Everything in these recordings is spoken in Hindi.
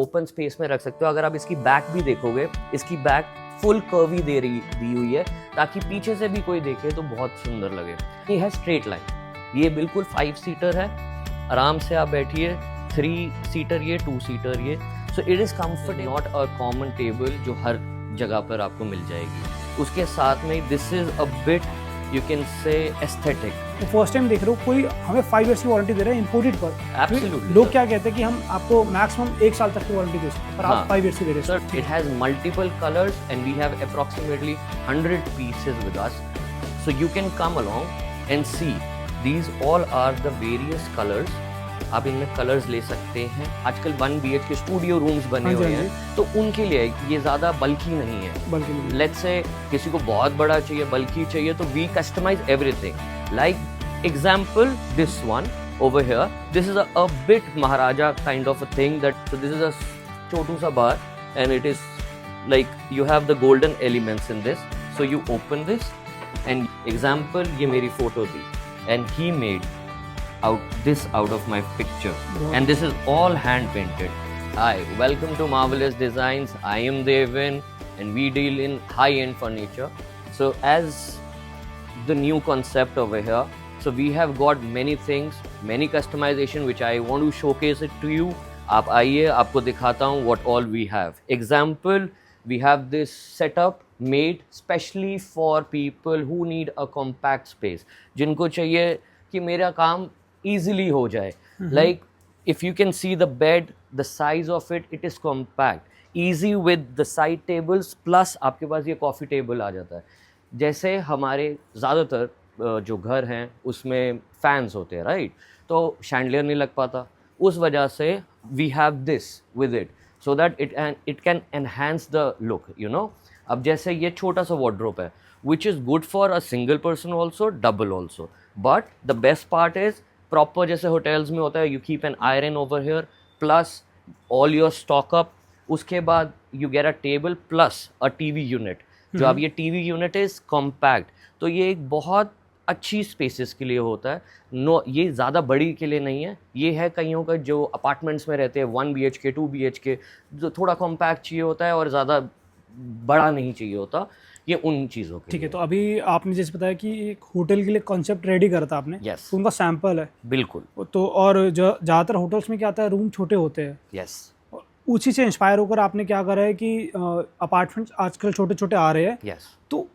ओपन स्पेस में रख सकते हो। अगर आप इसकी बैक भी देखोगे, इसकी बैक फुल कर्वी दी हुई है ताकि पीछे से भी कोई देखे तो बहुत सुंदर लगे। ये है स्ट्रेट लाइन, ये बिल्कुल 5 सीटर है, आराम से आप बैठिए। 3 सीटर ये, 2 सीटर ये। So it is comfort, not a common table जो हर जगह पर आपको मिल जाएगी। उसके साथ में this is a bit you can say aesthetic. तो फर्स्ट टाइम देख रहे हो, कोई हमें 5 इयर्स की वारंटी दे रहा है इंपोर्टेड पर। Absolutely, लोग sir. क्या कहते हैं कि हम आपको मैक्सिमम 1 साल तक की वारंटी दे सकते हैं, पर आप 5 इयर्स की दे रहे Sir, it has multiple colors and we have approximately 100 pieces with us. So you can come along and see. These all are the various colors. आप इनमें कलर्स ले सकते हैं। आजकल 1 BHK स्टूडियो रूम्स बने हुए हैं, तो उनके लिए ये ज़्यादा बल्कि नहीं है। बल्कि नहीं। लेट्स से किसी को बहुत बड़ा चाहिए, बल्कि चाहिए, तो we customise everything. Like example this one over here, this is a bit Maharaja kind of a thing, that so this is a chotu sa bar and it is like you have the golden elements in this, so you open this and example ye meri photo thi and he made out of my picture. Wow. And this is all hand painted. Hi, welcome to Marvelous Designs. I am Devin and we deal in high end furniture. So as the new concept over here, so we have got many things, many customization which I want to showcase it to you. आप आइए, आपको दिखाता हूँ what all we have. Example, we have this setup made specially for people who need a compact space. जिनको चाहिए कि मेरा काम easily हो जाए. Like if you can see the bed, the size of it, it is compact, easy with the side tables plus आपके पास ये coffee table आ जाता है। जैसे हमारे ज़्यादातर जो घर हैं उसमें फैंस होते हैं, राइट, तो शैंडलियर नहीं लग पाता, उस वजह से we have this with it so that it can enhance the look, you know. अब जैसे ये छोटा सा वार्डरोब है which is good for a single person also, double also, but the best part is proper जैसे होटल्स में होता है, you keep an iron over here plus all your stock up. उसके बाद you get a table plus a TV unit. जो अब ये टीवी यूनिट इज़ कॉम्पैक्ट, तो ये एक बहुत अच्छी स्पेसेस के लिए होता है। नो, ये ज़्यादा बड़ी के लिए नहीं है, ये है कईयों का जो अपार्टमेंट्स में रहते हैं 1 BHK 2 BHK, जो थोड़ा कॉम्पैक्ट चाहिए होता है और ज़्यादा बड़ा नहीं चाहिए होता, ये उन चीज़ों के। ठीक है, तो अभी आपने जैसे बताया कि एक होटल के लिए कॉन्सेप्ट रेडी करा था आपने। यस, तो उनका सैंपल है। बिल्कुल। तो और ज़्यादातर होटल्स में क्या आता है, रूम छोटे होते हैं। यस, उसी से इंस्पायर होकर आपने क्या करा है कि अपार्टमेंट्स आजकल छोटे छोटे आ रहे हैं। यस, तो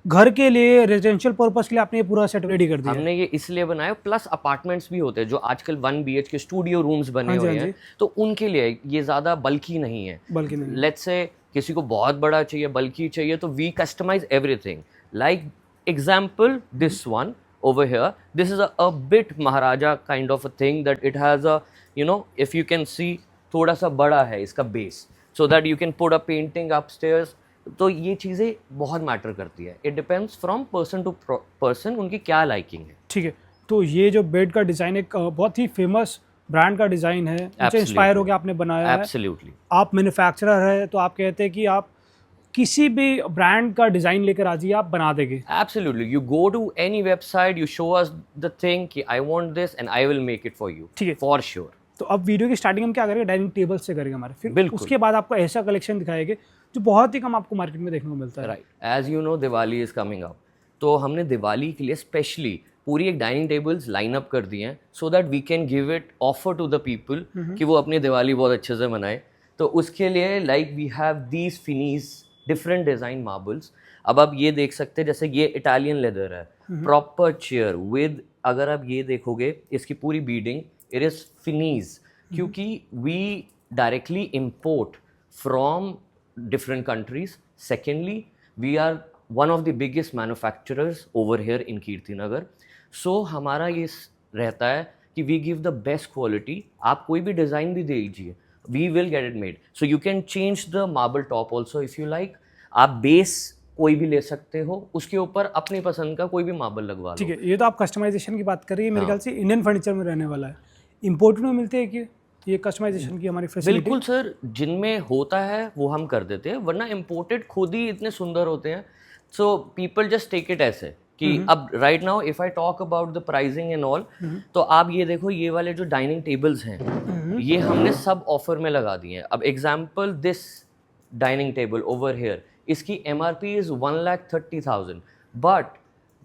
घर के लिए, रेजिडेंशियल पर्पस के लिए आपने ये पूरा सेट रेडी कर दिया। हमने ये इसलिए बनाया, प्लस अपार्टमेंट्स भी होते हैं जो आजकल 1 BHK स्टूडियो रूम्स बने हुए हैं, तो उनके लिए ये ज़्यादा बल्कि नहीं है। बल्कि नहीं। लेट्स से किसी को बहुत बड़ा चाहिए, बल्कि चाहिए, तो we customise everything. Like example this one over here, this is a bit Maharaja kind of a thing, that it has a, you know, if you can see, थोड़ा सा बड़ा है इसका base, so that you can put a painting upstairs. तो ये चीज़ें बहुत मैटर करती है। It depends from person to person, उनकी क्या लाइकिंग है। ठीक है, तो ये जो बेड का डिज़ाइन एक बहुत ही फेमस ब्रांड का डिज़ाइन है, उनसे इंस्पायर होकर आपने बनाया है। एब्सोल्युटली। आप मैन्युफैक्चरर है, तो आप कहते हैं कि आप किसी भी ब्रांड का डिज़ाइन लेकर आ जाइए, आप बना देंगे। Absolutely, you go to any website, you show us the thing कि I want this and I will make it for you. ठीक है, फॉर श्योर। तो अब वीडियो की स्टार्टिंग हम क्या करेंगे, डाइनिंग टेबल से करेंगे हमारे, फिर बिल्कुल। उसके बाद आपको ऐसा कलेक्शन दिखाएंगे जो बहुत ही कम आपको मार्केट में देखने को मिलता है। Right, as you know Diwali is coming up, तो हमने दिवाली के लिए स्पेशली पूरी एक डाइनिंग टेबल्स लाइन अप कर दी हैं, so that we can give it offer to the people कि वो अपनी दिवाली बहुत अच्छे से मनाए। तो उसके लिए like we have these finishes different design marbles. अब आप ये देख सकते हैं, जैसे ये इटालियन लेदर है, प्रॉपर चेयर विद, अगर आप ये देखोगे इसकी पूरी बीडिंग, इट इज़ फिनीज, क्योंकि we directly import from different countries. Secondly, we are one of the biggest manufacturers over here in Kirtinagar. So हमारा ये रहता है कि we give the best quality. आप कोई भी डिज़ाइन भी दे दीजिए, we will get it made. So you can change the marble top also if you like. आप बेस कोई भी ले सकते हो, उसके ऊपर अपनी पसंद का कोई भी मार्बल लगवा लो। ठीक है, ये तो आप कस्टमाइजेशन की बात कर रही है, मेरे ख्याल से इंडियन फर्नीचर में रहने वाला है। इम्पोर्टेड में मिलते हैं कि ये कस्टमाइजेशन की हमारी फैसिलिटी? बिल्कुल सर, जिनमें होता है वो हम कर देते हैं, वरना इम्पोर्टेड खुद ही इतने सुंदर होते हैं, so people just take it ऐसे कि अब right now if I talk about the pricing and all, तो आप ये देखो ये वाले जो डाइनिंग टेबल्स हैं ये हमने सब ऑफर में लगा दिए हैं. अब example this dining table over here, इसकी MRP इज 1,30,000, बट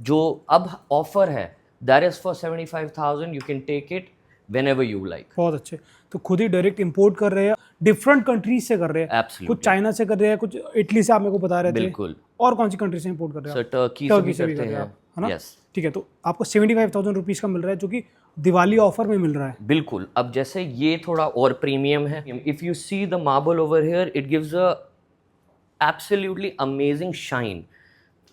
जो अब ऑफर है that is for 75,000. You can take it whenever you like. बहुत अच्छे. तो खुद ही डायरेक्ट इंपोर्ट कर रहे हैं, डिफरेंट कंट्रीज से कर रहे हैं. Absolutely. कुछ चाइना से कर रहे हैं, कुछ इटली से आप मेरे को बता रहे थे. बिल्कुल. और कौन सी कंट्री से इंपोर्ट कर रहे हैं? सर टर्की से भी करते हैं, है ना? यस. ठीक है, तो आपको 75,000 रुपीज़ का मिल रहा है जो कि दिवाली ऑफर में मिल रहा है. बिल्कुल. अब जैसे ये थोड़ा और प्रीमियम है. If you see the marble over here it gives a absolutely amazing shine.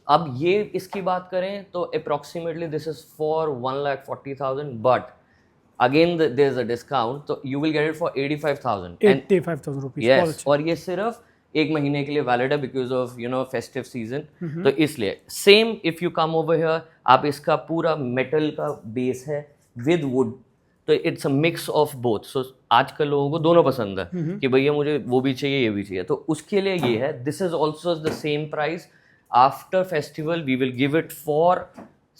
अब ये इसकी बात करें तो approximately this is for 1,40,000, but again there is a discount, तो you will get it for 85,000. 85,000 rupees. Yes. और ये सिर्फ एक महीने के लिए वैलिड है बिकॉज ऑफ फेस्टिव सीजन. तो इसलिए same if you come over here, आप इसका पूरा मेटल का बेस है विद वुड, तो it's a mix of both. So आजकल लोगों को दोनों पसंद है कि भैया मुझे वो भी चाहिए ये भी चाहिए, तो उसके लिए ये है. This is also the same price. After festival we will give it for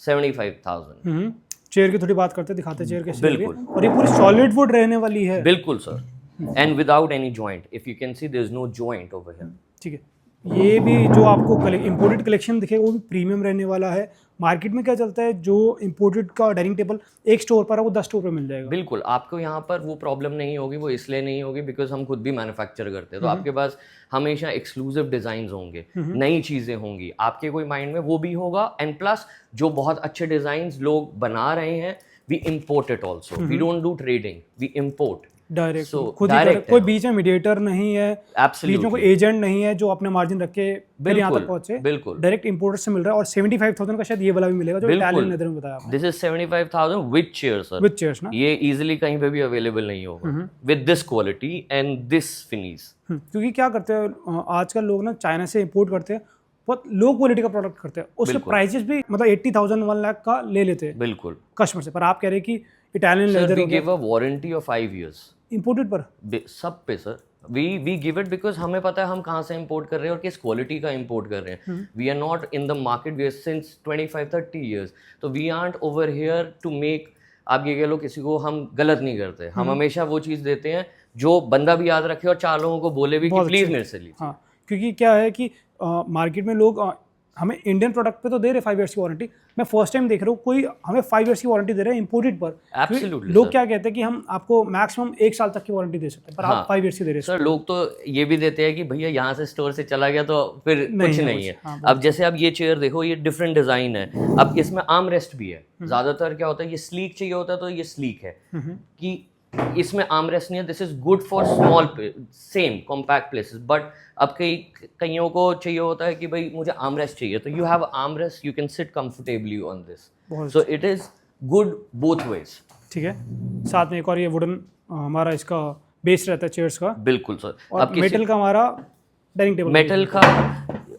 75,000. Chair की थोड़ी बात करते, दिखाते चेयर कैसी है. बिल्कुल. और ये पूरी सॉलिड वुड रहने वाली है. बिल्कुल sir. And without any joint. If you can see, there's no joint over here. ठीक है. ये भी जो आपको इंपोर्टेड कलेक्शन दिखेगा वो भी प्रीमियम रहने वाला है. मार्केट में क्या चलता है, जो इंपोर्टेड का डाइनिंग टेबल एक स्टोर पर है वो 10 स्टोर पर मिल जाएगा. बिल्कुल. आपको यहाँ पर वो प्रॉब्लम नहीं होगी. वो इसलिए नहीं होगी बिकॉज हम खुद भी मैन्युफैक्चर करते हैं, तो आपके पास हमेशा एक्सक्लूसिव डिजाइन होंगे, नई चीजें होंगी, आपके कोई माइंड में वो भी होगा. एंड प्लस जो बहुत अच्छे डिजाइन लोग बना रहे हैं, we import it also. We don't do trading, we import direct. So, खुद ही direct कोई बीच में मीडिएटर नहीं है. Absolutely. बीच में कोई एजेंट नहीं है जो अपने मार्जिन रख के फिर यहाँ तक पहुंचे. बिल्कुल. डायरेक्ट इंपोर्टर से मिल रहा है. और 75,000 का शायद ये वाला भी मिलेगा जो इटालियन लेदर में बताया आपने. This is 75,000 with chair sir. With chairs ना. ये इजीली कहीं पे भी अवेलेबल नहीं होगा with this quality and this finish. क्योंकि क्या करते हैं आजकल लोग ना, चाइना से इंपोर्ट करते हैं, बहुत लो क्वालिटी का प्रोडक्ट करते हैं. उसके प्राइसेस भी मतलब 80,000 1 लाख का ले लेते हैं बिल्कुल कस्टमर से. पर आप कह रहे हैं कि Italian leather we give a warranty of 5 years imported पर सब पे sir. We give it because हमें पता है हम कहाँ से इंपोर्ट कर रहे हैं और किस क्वालिटी का इंपोर्ट कर रहे हैं. We are not in the market, we are since 25-30 years. तो we art over here to make, आप ये कह लो किसी को हम गलत नहीं करते. हम हमेशा वो चीज़ देते हैं जो बंदा भी याद रखे और 4 लोगों को बोले भी कि प्लीज़ मेरे से लीजिए. हाँ, क्योंकि क्या है कि मार्केट में लोग हमें इंडियन प्रोडक्ट पे तो दे रहे 5 इयर्स की वारंटी. मैं फर्स्ट टाइम देख रहा हूँ कोई हमें 5 इयर्स की वारंटी दे रहे हैं इंपोर्टेड पर. Absolutely, लोग क्या कहते हैं कि हम आपको मैक्सिमम 1 साल तक की वारंटी दे सकते हैं, पर आप 5 इयर्स की दे रहे हैं. सर लोग तो ये भी देते हैं कि भैया यहाँ से स्टोर से चला गया तो फिर कुछ नहीं है. अब जैसे अब ये चेयर देखो, ये डिफरेंट डिजाइन है. अब इसमें आर्म रेस्ट भी है. ज्यादातर क्या होता है, ये स्लीक चाहिए होता है तो ये स्लीक है कि इसमें आर्म रेस्ट नहीं है. This is good for small same compact places. But अब कईयों को चाहिए होता है कि भाई मुझे आर्म रेस्ट चाहिए, तो you have arm rest, you can sit comfortably on this. So it is good both ways. ठीक है. साथ में एक और ये वुडन हमारा इसका बेस रहता है चेयर्स का. बिल्कुल सर. और मेटल का हमारा डाइनिंग टेबल, मेटल का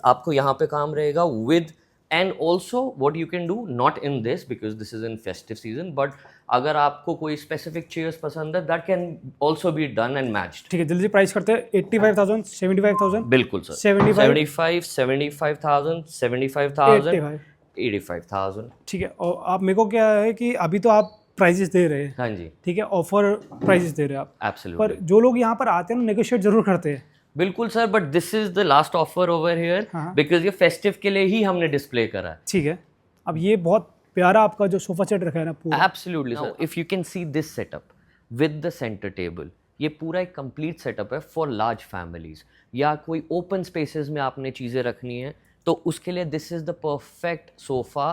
आपको यहाँ पे काम रहेगा with. And also what you can do, not in this because this is in festive season, but अगर आपको कोई स्पेसिफिक चेयर्स पसंद है that can also be done and matched. ठीक है, जल्दी प्राइस करते हैं. 85,000, 75,000. बिल्कुल सर. 75,000, 75,000, 85,000. ठीक है. और आप मेरे को क्या है कि अभी तो आप प्राइजेस दे रहे हैं. हाँ जी. ठीक है, ऑफर प्राइजेस दे रहे हैं आप. एब्सोल्युटली. पर जो लोग यहाँ पर आते हैं ना, नेगोशिएट जरूर करते हैं. बिल्कुल sir. But this is the last offer over here because ये फेस्टिव के लिए ही हमने डिस्प्ले करा है. ठीक है. अब ये बहुत प्यारा आपका जो सोफा सेट रखा है ना पूरा. Absolutely sir. If you can see this setup with the centre table, ये पूरा एक कंप्लीट सेटअप है फॉर लार्ज फैमिलीज या कोई ओपन स्पेसेस में आपने चीज़ें रखनी है, तो उसके लिए this is the perfect sofa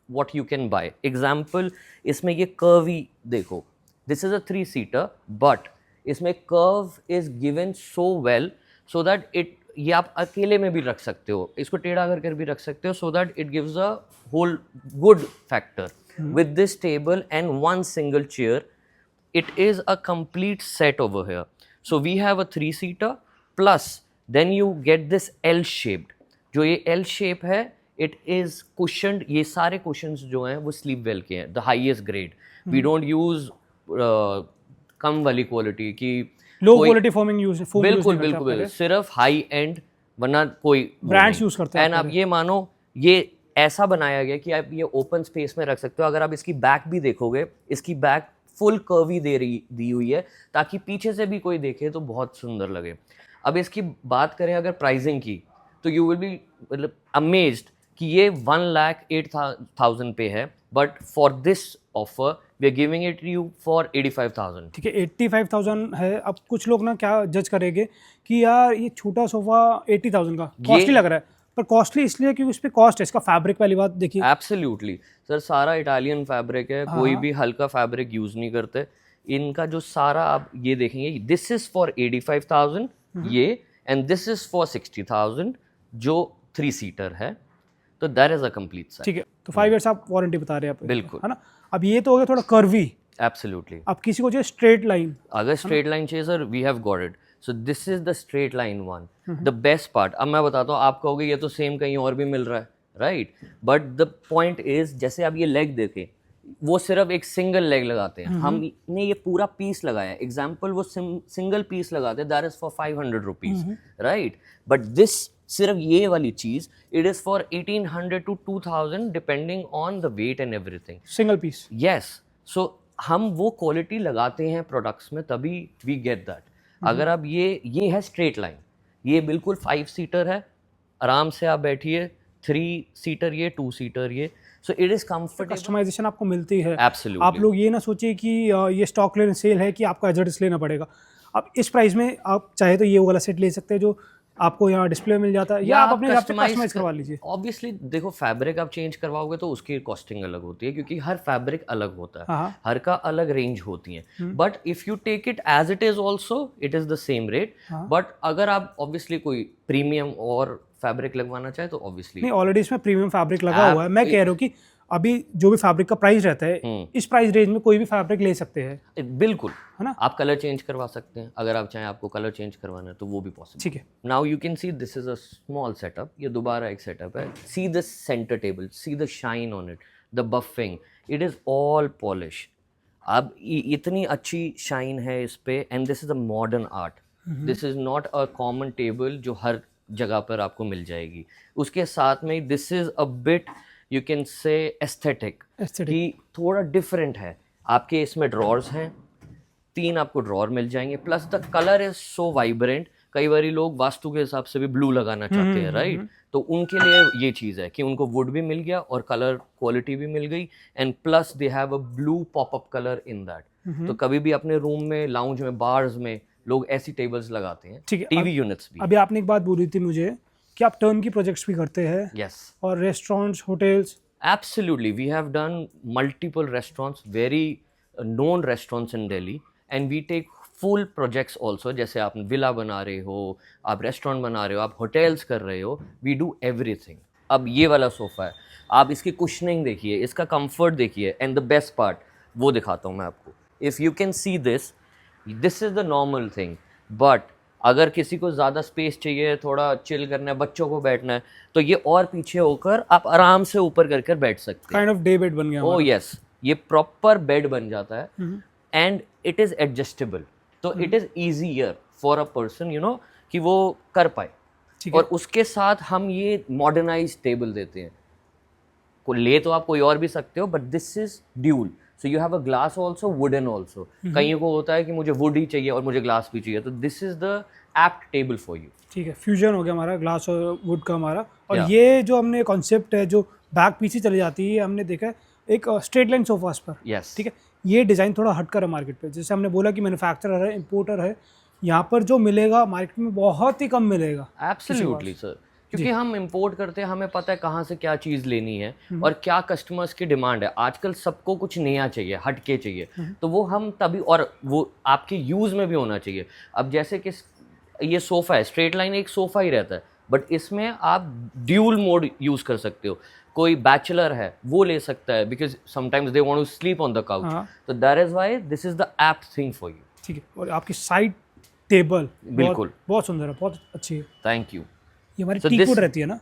what you can buy. Example, इसमें ये कर्वी देखो, दिस इज अ 3-सीटर बट इसमें curve is given so well so that it, ये आप अकेले में भी रख सकते हो, इसको टेढ़ा कर भी रख सकते हो, so that it gives a whole good factor. With this table and one single chair, it is a complete set over here. So we have a 3-seater plus then you get this L shaped. जो ये L shape है, it is cushioned. ये सारे cushions जो हैं वो Sleepwell के हैं, the highest grade. We don't use कम वाली क्वालिटी की लो क्वालिटी फोमिंग यूज. बिल्कुल सिर्फ हाई एंड, वरना कोई ब्रांड्स यूज करते हैं. एंड आप ये मानो, ये ऐसा बनाया गया कि आप ये ओपन स्पेस में रख सकते हो। अगर आप इसकी बैक भी देखोगे, इसकी बैक फुल कर्वी दी हुई है ताकि पीछे से भी कोई देखे तो बहुत सुंदर लगे। अब इसकी बात करें अगर प्राइसिंग की, तो यू विल बी मतलब अमेज्ड कि ये 1,08,000 पे है, but for this offer we are giving it you for 85,000। ठीक है, 85,000 है। अब कुछ लोग ना क्या जज करेंगे कि यार ये छोटा सोफा 80,000 का कॉस्टली लग रहा है, पर कॉस्टली इसलिए क्योंकि उस पर कॉस्ट है, इसका फैब्रिक वाली बात देखिए। एब्सोल्युटली सर, सारा इटालियन फैब्रिक है, कोई भी हल्का फैब्रिक यूज नहीं करते। इनका जो सारा आप ये देखेंगे, दिस इज फॉर 85,000 ये, एंड दिस इज फॉर 60,000 जो 3 सीटर है। तो that is a complete set. ठीक है, तो 5 इयर्स आप वारंटी बता रहे हैं आप, बिल्कुल, है ना। अब ये तो हो गया थोड़ा कर्वी। एब्सोल्युटली। अब किसी को चाहिए स्ट्रेट लाइन, अगर स्ट्रेट लाइन चाहिए sir, we have got it. So this is the straight line one, the best part. अब मैं बताता हूँ, आप कहोगे ये तो सेम कहीं और भी मिल रहा है, right, but the point is, जैसे आप ये लेग देखें, वो सिर्फ एक सिंगल लेग लगाते हैं, हमने ये पूरा पीस लगाया। एग्जाम्पल, वो सिंगल पीस लगाते हैं, that is for 500 rupees, right, but this सिर्फ ये वाली चीज, it is for 1800 to 2000 depending on the weight and everything, single piece. Yes. So हम वो क्वालिटी लगाते हैं प्रोडक्ट्स में, तभी वी गेट दैट। अगर आप ये है स्ट्रेट लाइन, ये बिल्कुल 5 सीटर है, आराम से आप बैठिए, 3 सीटर ये, 2 सीटर ये, so it is comfortable. Customisation आपको मिलती है। एब्सोल्युटली। आप लोग ये ना सोचिए कि ये स्टॉक लेने सेल है कि आपको एजर्ट्स लेना पड़ेगा। आप इस प्राइस में आप चाहे तो ये वाला सेट ले सकते हैं जो आपको यहाँ डिस्प्ले में मिल जाता है, या आप अपने हिसाब से कस्टमाइज करवा लीजिए। ऑब्वियसली देखो, फैब्रिक आप चेंज करवाओगे तो उसकी कॉस्टिंग अलग होती है, क्योंकि हर फैब्रिक अलग होता है, हर का अलग रेंज होती है। But if you take it as it is also, it is the same rate. But अगर आप ऑब्वियसली कोई प्रीमियम और फैब्रिक लगवाना चाहे तो ऑब्वियसली नहीं, ऑलरेडी इसमें प्रीमियम फैब्रिक लगा हुआ है। मैं कह रहा हूँ कि अभी जो भी फैब्रिक का प्राइस रहता है, इस प्राइस रेंज में कोई भी फैब्रिक ले सकते हैं। बिल्कुल, है ना। आप कलर चेंज करवा सकते हैं, अगर आप चाहें आपको कलर चेंज करवाना है तो वो भी पॉसिबल। ठीक है। Now you can see this is a small setup, ये दोबारा एक सेटअप है। See the centre table, see the shine on it, the buffing, it is all polish. अब इतनी अच्छी शाइन है इस पे, and this is a modern art. This is not a common table जो हर जगह पर आपको मिल जाएगी। उसके साथ में this is a bit, you can say aesthetic, कि थोड़ा डिफरेंट है। आपके इसमें ड्रॉर्स हैं, 3 आपको ड्रॉर मिल जाएंगे, plus the colour is so vibrant. कई बार लोग वास्तु के हिसाब से भी ब्लू लगाना चाहते हैं, राइट, तो उनके लिए ये चीज़ है कि उनको वुड भी मिल गया और कलर क्वालिटी भी मिल गई, and plus they have a blue popup colour in that. तो कभी भी अपने रूम में, लाउंज में, बार्स में लोग ऐसी टेबल्स लगाते हैं। ठीक है। टीवी यूनिट्स भी। अभी आपने एक बात बोली थी मुझे कि आप टर्न की प्रोजेक्ट्स भी करते हैं। यस। और restaurants, hotels. Absolutely, we have done multiple restaurants, very known restaurants in Delhi, and we take full projects also. जैसे आप विला बना रहे हो, आप रेस्टोरेंट बना रहे हो, आप होटल्स कर रहे हो, we do everything. अब ये वाला सोफ़ा है, आप इसकी कुशनिंग देखिए, इसका कंफर्ट देखिए, एंड द बेस्ट पार्ट वो दिखाता हूँ मैं आपको। If you can see this, this is the normal thing, but अगर किसी को ज़्यादा स्पेस चाहिए, थोड़ा चिल करना है, बच्चों को बैठना है, तो ये और पीछे होकर आप आराम से ऊपर कर बैठ सकते हैं। काइंड ऑफ डे बेड बन गया। ओह यस, ये प्रॉपर बेड बन जाता है, एंड इट इज़ एडजस्टेबल, तो it is easier for a person, you know, कि वो कर पाए। और उसके साथ हम ये मॉडर्नाइज टेबल देते हैं। को ले तो आप कोई और भी सकते हो, but this is dual, so you have a glass also, wooden also. कईयों को होता है कि मुझे वुड ही चाहिए और मुझे ग्लास भी चाहिए, तो this is the apt table for you. ठीक है, फ्यूजन हो गया हमारा ग्लास और वुड का हमारा। और ये जो हमने कॉन्सेप्ट है, जो बैक पीछे चली जाती है, हमने देखा है एक स्ट्रेट लाइन सोफास पर। यस। ठीक है, ये डिज़ाइन थोड़ा हटकर है मार्केट पे। जैसे हमने बोला कि मैन्युफैक्चरर है, इंपोर्टर है, यहाँ पर जो मिलेगा मार्केट में बहुत ही कम मिलेगा। एब्सोल्युटली सर, क्योंकि हम इंपोर्ट करते हैं, हमें पता है कहाँ से क्या चीज़ लेनी है और क्या कस्टमर्स की डिमांड है। आजकल सबको कुछ नया चाहिए, हटके चाहिए, तो वो हम तभी, और वो आपके यूज़ में भी होना चाहिए। अब जैसे कि ये सोफ़ा है, स्ट्रेट लाइन एक सोफ़ा ही रहता है, बट इसमें आप ड्यूल मोड यूज़ कर सकते हो। कोई बैचलर है वो ले सकता है, because sometimes they want to sleep on the couch, तो that is why this is the apt thing for you. ठीक है, और आपकी साइड टेबल बिल्कुल बहुत सुंदर है, बहुत अच्छी है। Thank you. ये हमारी टीक वुड रहती है ना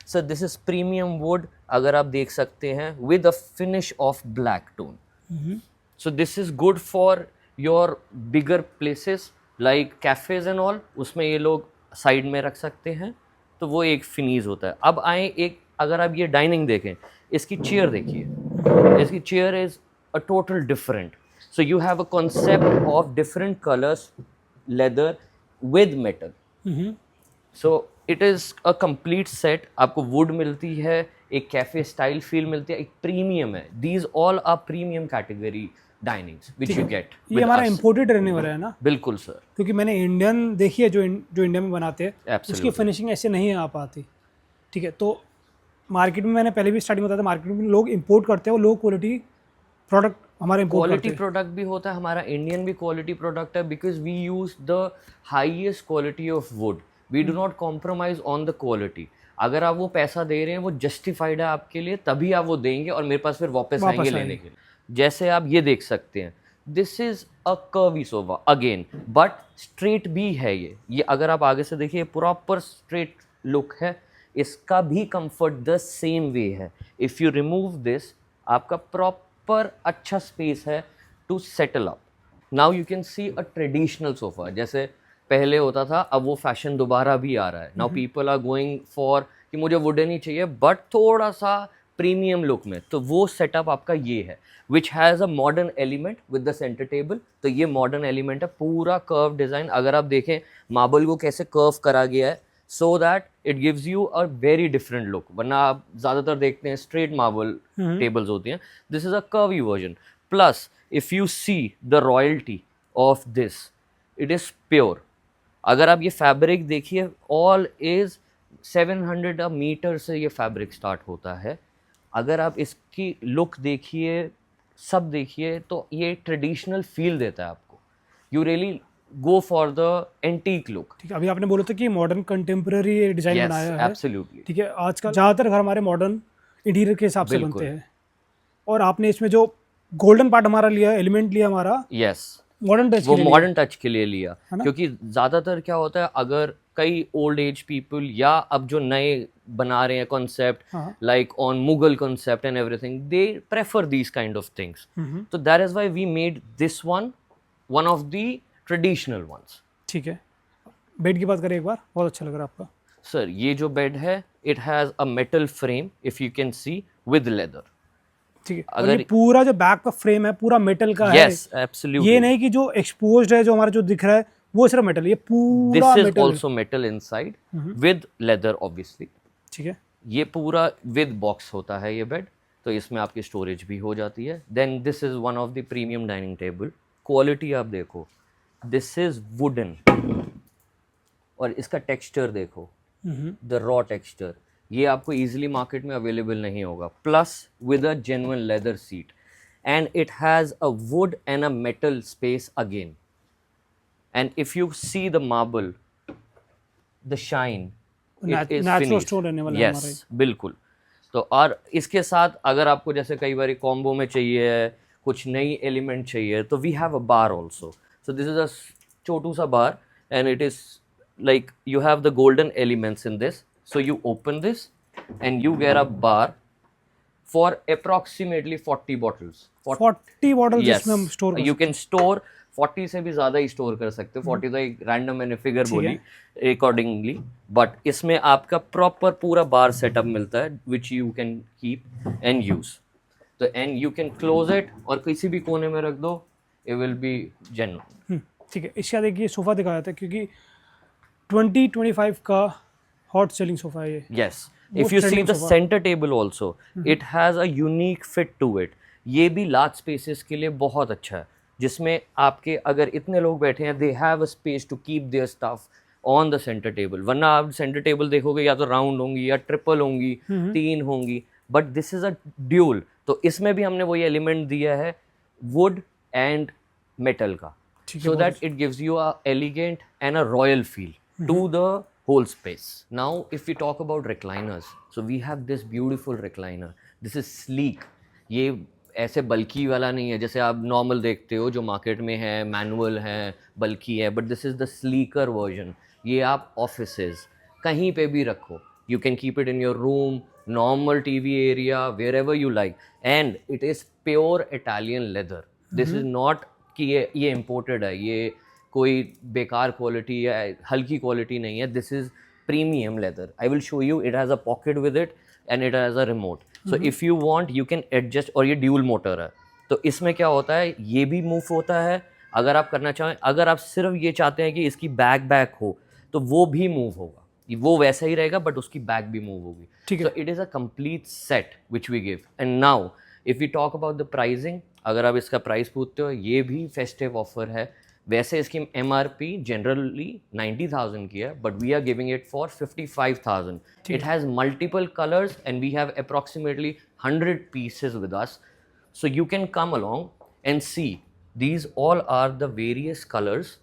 sir? This is premium would, अगर आप देख सकते हैं, with a finish off black tone. So this is good for your bigger places like cafes and all, उसमें ये लोग साइड में रख सकते हैं, तो वो एक फिनीज होता है। अब आए एक अगर आप ये डाइनिंग देखें, इसकी चेयर देखिए, इसकी chair is a total different. So you have a concept of different colours lather with metal. So it is a complete set. आपको वुड मिलती है, एक कैफे स्टाइल फील मिलती है, एक प्रीमियम है. These all are premium category dinings which you get. ये हमारा इम्पोर्टेड रहने वाला है ना? बिल्कुल सर. क्योंकि मैंने इंडियन देखी है, जो इंडिया में बनाते हैं, उसकी Absolutely. फिनिशिंग ऐसे नहीं आ पाती. ठीक है, तो मार्केट में मैंने पहले भी स्टार्टिंग बताया था, मार्केट में लोग इंपोर्ट करते हैं, वो लो क्वालिटी प्रोडक्ट हमारे इंपोर्ट करते क्वालिटी हैं. प्रोडक्ट भी होता है, हमारा इंडियन भी क्वालिटी प्रोडक्ट है, because we use the highest quality of wood. We do not compromise on the quality. अगर आप वो पैसा दे रहे हैं, वो जस्टिफाइड है आपके लिए, तभी आप वो देंगे और मेरे पास फिर वापस आएंगे लेने के लिए. जैसे आप ये देख सकते हैं, this is a curvy sofa again, but straight भी है. ये अगर आप आगे से देखिए, प्रॉपर स्ट्रेट लुक है. इसका भी कंफर्ट द सेम वे है. इफ़ यू रिमूव दिस, आपका प्रॉपर अच्छा स्पेस है to settle up. Now you can see a traditional sofa. जैसे पहले होता था, अब वो फैशन दोबारा भी आ रहा है. Now people are going for कि मुझे वुडन ही चाहिए, बट थोड़ा सा प्रीमियम लुक में. तो वो सेटअप आपका ये है, which has a modern element with the centre table. तो ये मॉडर्न एलिमेंट है, पूरा कर्व डिज़ाइन. अगर आप देखें मार्बल को कैसे कर्व करा गया है, so that it gives you a very different look. वरना आप ज़्यादातर देखते हैं स्ट्रेट मार्बल टेबल्स होती हैं. This is a curvy version. Plus if you see the royalty of this, it is pure. अगर आप ये फैब्रिक देखिए, ऑल इज 700 अ मीटर से ये फैब्रिक स्टार्ट होता है. अगर आप इसकी लुक देखिए, सब देखिए, तो ये ट्रेडिशनल फील देता है आपको. You really go for the antique look. ठीक है, अभी आपने बोला था कि मॉडर्न कंटेम्प्रेरी डिज़ाइन बनाया है. एब्सोल्युटली. ठीक है, आजकल ज़्यादातर घर हमारे मॉडर्न इंटीरियर के हिसाब से बिल्कुल. बनते हैं, और आपने इसमें जो गोल्डन पार्ट हमारा लिया, एलिमेंट लिया हमारा, यस, मॉडर्न टच वो के लिए मॉडर्न टच के लिए लिया. है ना? क्योंकि ज़्यादातर क्या होता है, अगर कई ओल्ड एज पीपल या अब जो नए बना रहे हैं कॉन्सेप्ट, हाँ. Like on Mughal concept and everything, they prefer these kind of things. तो that is why we made this one of the traditional ones. ठीक है, बेड की बात करें एक बार, बहुत अच्छा लग रहा है आपका. सर, ये जो बेड है, it has a metal frame, if you can C, with leather. ठीक है, और ये पूरा जो बैक का फ्रेम है पूरा मेटल का है. Yes, absolutely. ये नहीं कि जो एक्सपोज्ड है, जो हमारा जो दिख रहा है वो सिर्फ मेटल, ये पूरा this is metal. Also metal inside with leather obviously. ठीक है, ये पूरा विद बॉक्स होता है ये बेड, तो इसमें आपकी स्टोरेज भी हो जाती है. Then this is one of the premium dining table. Quality आप देखो, दिस इज वुडन, और इसका टेक्सचर देखो, द रॉ टेक्सचर. ये आपको इजीली मार्केट में अवेलेबल नहीं होगा. Plus with a genuine leather seat, and it has a would and a metal space again. And if you see the marble, the shine, natural stone रहने वाला है हमारा. यस, बिल्कुल. तो और इसके साथ अगर आपको जैसे कई बार कॉम्बो में चाहिए है, कुछ नई एलिमेंट चाहिए, तो we have a bar also. So this is a छोटू सा bar, and it is like you have the golden elements in this. So you open this and you get a bar for approximately 40 bottles. 40 bottle Yes, जिसमें हम स्टोर you can store 40 से भी ज़्यादा ही स्टोर कर सकते हो. 40 तो एक रैंडम मैंने फिगर बोली अकॉर्डिंगली, बट इसमें आपका प्रॉपर पूरा बार सेटअप मिलता है, which you can keep and use. तो and you can close it और किसी भी कोने में रख दो, इट विल बी जेन्युइन. ठीक है, इसके बाद एक ये सोफ़ा दिखाया था, क्योंकि 2025 का हॉट सेलिंग सोफ़ा है ये. Yes. If you see the center table also, it has a unique fit to it. ये भी large spaces के लिए बहुत अच्छा है, जिसमें आपके अगर इतने लोग बैठे हैं, they have a space to keep their stuff on the center table. वरना आप center table देखोगे या तो round होंगी या triple होंगी, 3 होंगी, but this is a dual. तो इसमें भी हमने वही element दिया है wood and metal का, so that it gives you a elegant and a royal feel to the whole space. Now if we talk about recliners, so we have this beautiful recliner. This is sleek. ये ऐसे बल्की वाला नहीं है जैसे आप नॉर्मल देखते हो जो मार्केट में है, मैनुअल है, बल्की है, but this is the sleeker version. ये आप ऑफिसेज कहीं पे भी रखो, you can keep it in your room, normal TV area, wherever you like, and it is pure Italian leather. This is not कि ये इम्पोर्टेड है, ये कोई बेकार क्वालिटी या हल्की क्वालिटी नहीं है. This is premium leather. I will show you, it has a pocket with it. and it has a remote. So if you want, you can adjust. और ये dual motor है, तो इसमें क्या होता है, ये भी move होता है अगर आप करना चाहें. अगर आप सिर्फ ये चाहते हैं कि इसकी बैक हो, तो वो भी move होगा, वो वैसा ही रहेगा बट उसकी बैक भी मूव होगी. ठीक है. So it is a complete set which we give. And now if we talk about the pricing, अगर आप इसका प्राइस पूछते हो, ये भी फेस्टिव ऑफर है. वैसे इसकी MRP जनरली 90,000 की है, but we are giving it for 55,000. It has multiple colours and we have approximately 100 pieces with us. So you can come along and see. These all are the various colors.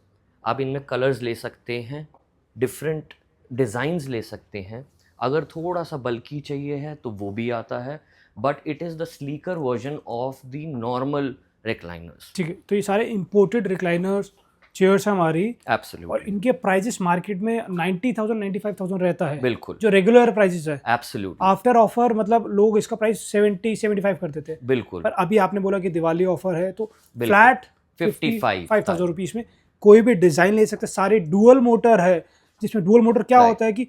आप इनमें कलर्स ले सकते हैं, डिफरेंट डिज़ाइंस ले सकते हैं. अगर थोड़ा सा बल्कि चाहिए है तो वो भी आता है, but it is the sleeker version of the normal recliners. ठीक है. तो ये सारे इंपोर्टेड रिक्लाइनर्स चेयर्स हमारी. एब्सोल्युटली. और इनके प्राइजेस मार्केट में 90,000 95,000 रहता है. बिल्कुल. जो रेगुलर प्राइजेस है. एब्सोल्युटली. आफ्टर ऑफर मतलब लोग इसका प्राइस 70-75 कर देते हैं. बिल्कुल. पर अभी आपने बोला कि दिवाली ऑफर है तो फ्लैट 55,000 रुपीज़ में कोई भी डिज़ाइन ले सकते हैं. सारे डुअल मोटर है, जिसमें डुअल मोटर क्या होता है कि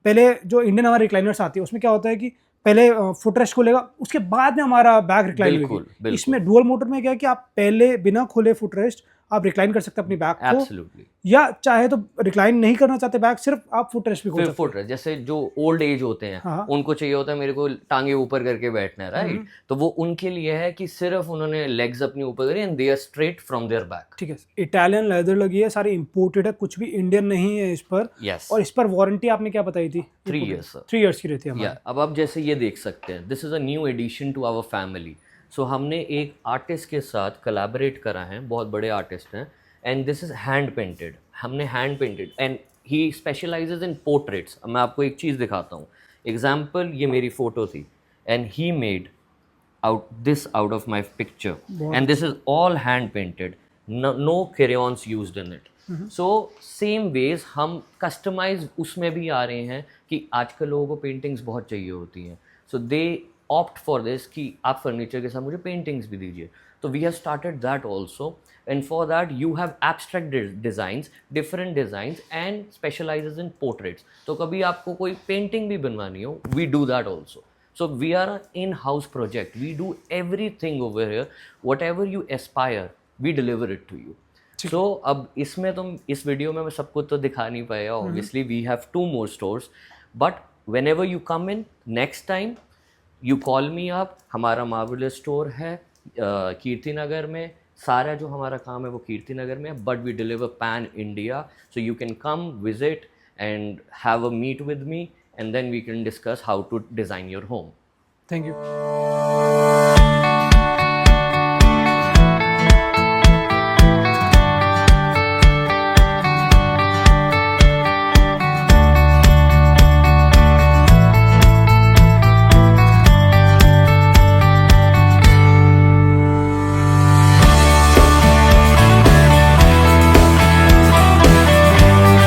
पहले जो इंडियन हमारे रिक्लाइनर्स आती है उसमें क्या होता है कि पहले फुटरेस्ट खोलेगा, उसके बाद में हमारा बैक रिक्लाइन होगी. इसमें डुअल मोटर में क्या है कि आप पहले बिना खोले फुटरेस्ट आप रिक्लाइन कर सकते हैं अपनी बैक को. एब्सोल्युटली. या चाहे तो रिक्लाइन नहीं करना चाहते बैक, सिर्फ आप फुटरेस्ट भी खोल सकते हैं. फुटरेस्ट जैसे जो ओल्ड एज होते हैं, हाँ. उनको चाहिए होता है मेरे को टांगे ऊपर करके बैठना है, राइट. तो वो उनके लिए है कि सिर्फ उन्होंने लेग्स अपनी ऊपर करी and they are straight from their back. ठीक है. इटालियन लेदर लगी है, सारी इंपोर्टेड है, कुछ भी इंडियन नहीं है इस पर. यस. और इस पर वारंटी आपने क्या बताई थी? 3 years. 3 years की रहती है हमारी. अब आप जैसे ये देख सकते हैं, this is a new addition to our family. So हमने एक आर्टिस्ट के साथ कोलैबोरेट करा है, बहुत बड़े आर्टिस्ट हैं, and this is hand painted. हमने hand painted and he specialises in portraits. अब मैं आपको एक चीज़ दिखाता हूँ. एग्जाम्पल, ये मेरी फ़ोटो थी and he made out of my picture, and this is all hand painted, no crayons used in it. So same ways हम कस्टमाइज उसमें भी आ रहे हैं कि आजकल लोगों को पेंटिंग्स बहुत चाहिए होती हैं. सो दे ऑप्ट फॉर दिस कि आप फर्नीचर के साथ मुझे पेंटिंग्स भी दीजिए. तो we have started that also, and for that you have abstract designs, different designs, and specializes in portraits. तो कभी आपको कोई पेंटिंग भी बनवानी हो, we do that also. So we are an in-house project. We do everything over here. Whatever you aspire, we deliver it to you. So अब इसमें तुम इस वीडियो में मैं सबको तो दिखा नहीं पाया. Obviously we have 2 more stores, but whenever you come in next time, you call me up. हमारा मार्वलस स्टोर है कीर्ति नगर में. सारा जो हमारा काम है वो कीर्ति नगर में है, but we deliver pan India. So you can come visit and have a meet with me, and then we can discuss how to design your home. Thank you.